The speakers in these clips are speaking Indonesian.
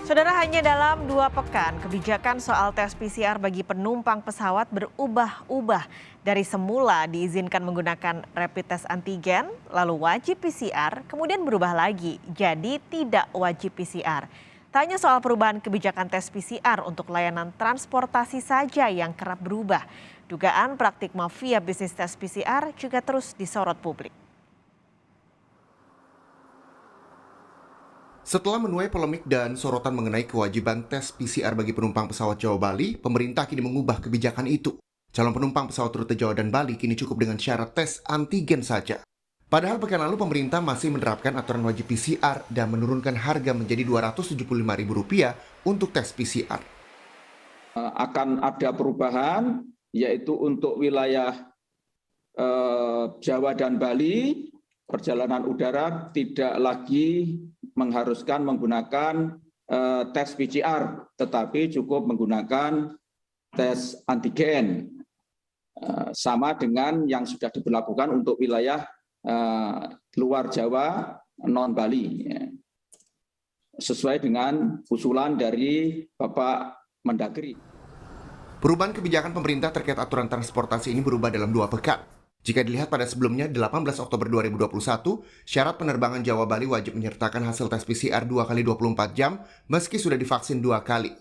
Saudara, hanya dalam 2 pekan, kebijakan soal tes PCR bagi penumpang pesawat berubah-ubah. Dari semula diizinkan menggunakan rapid test antigen, lalu wajib PCR, kemudian berubah lagi jadi tidak wajib PCR. Tak hanya soal perubahan kebijakan tes PCR untuk layanan transportasi saja yang kerap berubah. Dugaan praktik mafia bisnis tes PCR juga terus disorot publik. Setelah menuai polemik dan sorotan mengenai kewajiban tes PCR bagi penumpang pesawat Jawa Bali, pemerintah kini mengubah kebijakan itu. Calon penumpang pesawat rute Jawa dan Bali kini cukup dengan syarat tes antigen saja. Padahal pekan lalu pemerintah masih menerapkan aturan wajib PCR dan menurunkan harga menjadi Rp275.000 untuk tes PCR. Akan ada perubahan, yaitu untuk wilayah Jawa dan Bali, perjalanan udara tidak lagi mengharuskan menggunakan tes PCR, tetapi cukup menggunakan tes antigen, sama dengan yang sudah diberlakukan untuk wilayah luar Jawa, non-Bali, sesuai dengan usulan dari Bapak Mendagri. Perubahan kebijakan pemerintah terkait aturan transportasi ini berubah dalam 2 pekan. Jika dilihat pada sebelumnya, 18 Oktober 2021, syarat penerbangan Jawa-Bali wajib menyertakan hasil tes PCR 2 kali 24 jam meski sudah divaksin 2 kali.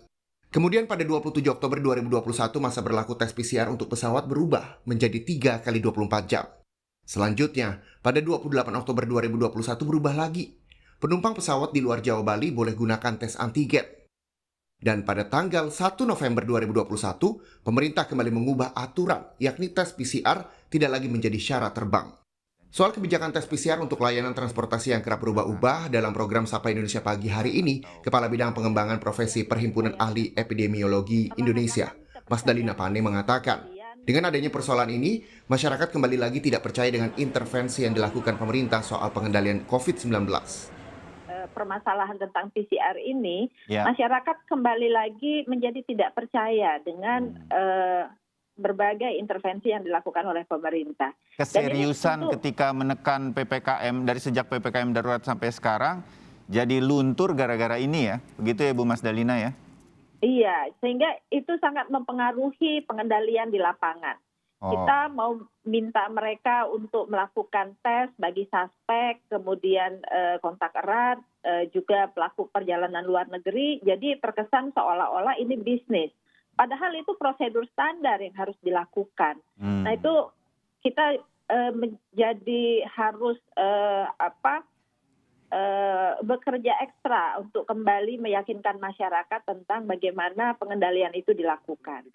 Kemudian pada 27 Oktober 2021, masa berlaku tes PCR untuk pesawat berubah menjadi 3 kali 24 jam. Selanjutnya, pada 28 Oktober 2021 berubah lagi. Penumpang pesawat di luar Jawa-Bali boleh gunakan tes antigen. Dan pada tanggal 1 November 2021, pemerintah kembali mengubah aturan, yakni tes PCR tidak lagi menjadi syarat terbang. Soal kebijakan tes PCR untuk layanan transportasi yang kerap berubah-ubah, dalam program Sapa Indonesia Pagi hari ini, Kepala Bidang Pengembangan Profesi Perhimpunan Ahli Epidemiologi Indonesia, Mas Dalina Pane mengatakan, dengan adanya persoalan ini, masyarakat kembali lagi tidak percaya dengan intervensi yang dilakukan pemerintah soal pengendalian COVID-19. Permasalahan tentang PCR ini, masyarakat kembali lagi menjadi tidak percaya dengan berbagai intervensi yang dilakukan oleh pemerintah. Keseriusan ketika menekan PPKM dari sejak PPKM darurat sampai sekarang jadi luntur gara-gara ini ya, begitu ya Bu Mas Dalina ya? Iya, sehingga itu sangat mempengaruhi pengendalian di lapangan. Kita mau minta mereka untuk melakukan tes bagi suspek, kemudian kontak erat, juga pelaku perjalanan luar negeri, jadi terkesan seolah-olah ini bisnis. Padahal itu prosedur standar yang harus dilakukan. Nah itu kita menjadi harus bekerja ekstra untuk kembali meyakinkan masyarakat tentang bagaimana pengendalian itu dilakukan.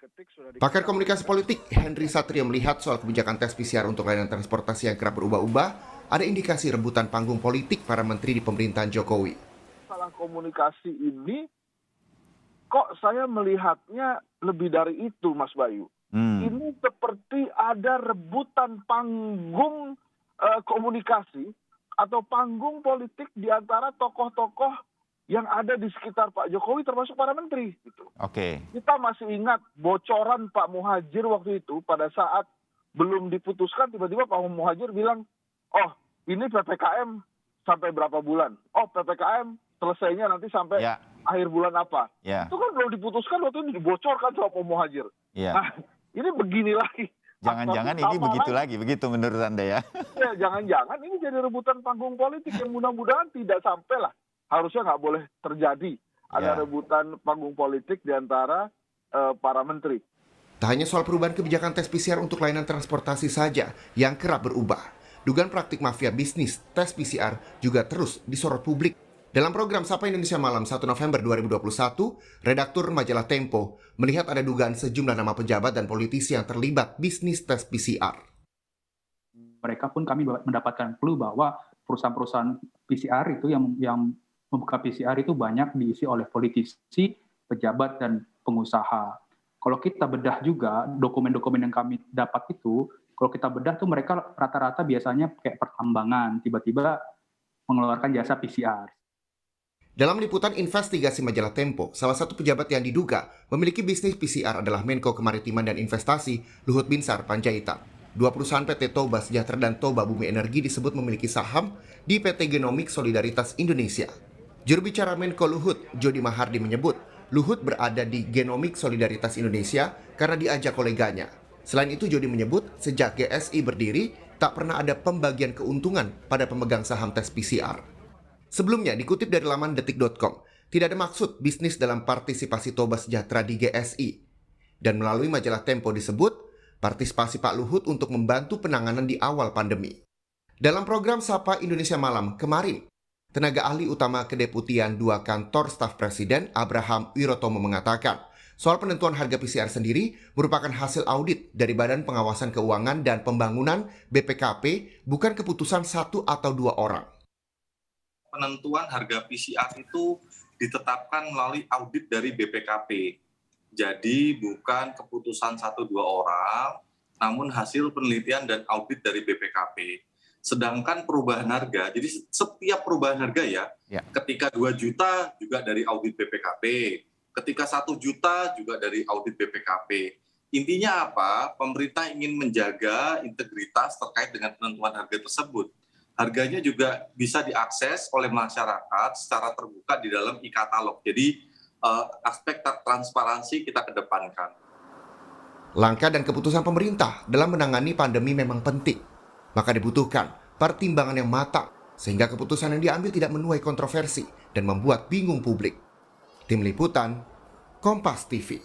Pakar komunikasi politik Henry Satrio melihat soal kebijakan tes PCR untuk layanan transportasi yang kerap berubah-ubah, ada indikasi rebutan panggung politik para menteri di pemerintahan Jokowi. Masalah komunikasi ini, kok saya melihatnya lebih dari itu, Mas Bayu. Ini seperti ada rebutan panggung komunikasi atau panggung politik di antara tokoh-tokoh yang ada di sekitar Pak Jokowi termasuk para menteri. Gitu. Kita masih ingat bocoran Pak Muhadjir waktu itu pada saat belum diputuskan tiba-tiba Pak Muhadjir bilang, oh ini PPKM sampai berapa bulan? Oh PPKM selesainya nanti sampai akhir bulan apa? Itu kan belum diputuskan waktu itu dibocorkan sama Pak Muhadjir. Nah ini begini lagi. Jangan-jangan ini begitu lagi, begitu menurut Anda ya? Ya, jangan-jangan ini jadi rebutan panggung politik yang mudah-mudahan tidak sampai lah. Harusnya nggak boleh terjadi. Ada rebutan panggung politik di antara para menteri. Tak hanya soal perubahan kebijakan tes PCR untuk layanan transportasi saja yang kerap berubah. Dugaan praktik mafia bisnis tes PCR juga terus disorot publik. Dalam program Sapa Indonesia Malam 1 November 2021, redaktur majalah Tempo melihat ada dugaan sejumlah nama pejabat dan politisi yang terlibat bisnis tes PCR. Mereka pun kami mendapatkan clue bahwa perusahaan-perusahaan PCR itu yang membuka PCR itu banyak diisi oleh politisi, pejabat, dan pengusaha. Kalau kita bedah juga dokumen-dokumen yang kami dapat itu, kalau kita bedah tuh mereka rata-rata biasanya kayak pertambangan, tiba-tiba mengeluarkan jasa PCR. Dalam liputan investigasi majalah Tempo, salah satu pejabat yang diduga memiliki bisnis PCR adalah Menko Kemaritiman dan Investasi Luhut Binsar Panjaitan. 2 perusahaan PT Toba Sejahtera dan Toba Bumi Energi disebut memiliki saham di PT Genomic Solidaritas Indonesia. Juru bicara Menko Luhut, Jody Mahardi menyebut, Luhut berada di Genomik Solidaritas Indonesia karena diajak koleganya. Selain itu, Jody menyebut sejak GSI berdiri, tak pernah ada pembagian keuntungan pada pemegang saham tes PCR. Sebelumnya, dikutip dari laman detik.com, tidak ada maksud bisnis dalam partisipasi Toba Sejahtera di GSI. Dan melalui majalah Tempo disebut, partisipasi Pak Luhut untuk membantu penanganan di awal pandemi. Dalam program Sapa Indonesia Malam kemarin, tenaga ahli utama Kedeputian 2 Kantor Staf Presiden Abraham Wirotomo mengatakan, soal penentuan harga PCR sendiri merupakan hasil audit dari Badan Pengawasan Keuangan dan Pembangunan BPKP, bukan keputusan 1 atau 2 orang. Penentuan harga PCR itu ditetapkan melalui audit dari BPKP. Jadi bukan keputusan 1-2 orang, namun hasil penelitian dan audit dari BPKP. Sedangkan perubahan harga, jadi setiap perubahan harga ya. Ketika 2 juta juga dari audit BPKP, ketika 1 juta juga dari audit BPKP. Intinya apa? Pemerintah ingin menjaga integritas terkait dengan penentuan harga tersebut. Harganya juga bisa diakses oleh masyarakat secara terbuka di dalam e-katalog. Jadi aspek transparansi kita kedepankan. Langkah dan keputusan pemerintah dalam menangani pandemi memang penting. Maka dibutuhkan pertimbangan yang matang sehingga keputusan yang diambil tidak menuai kontroversi dan membuat bingung publik. Tim Liputan, Kompas TV.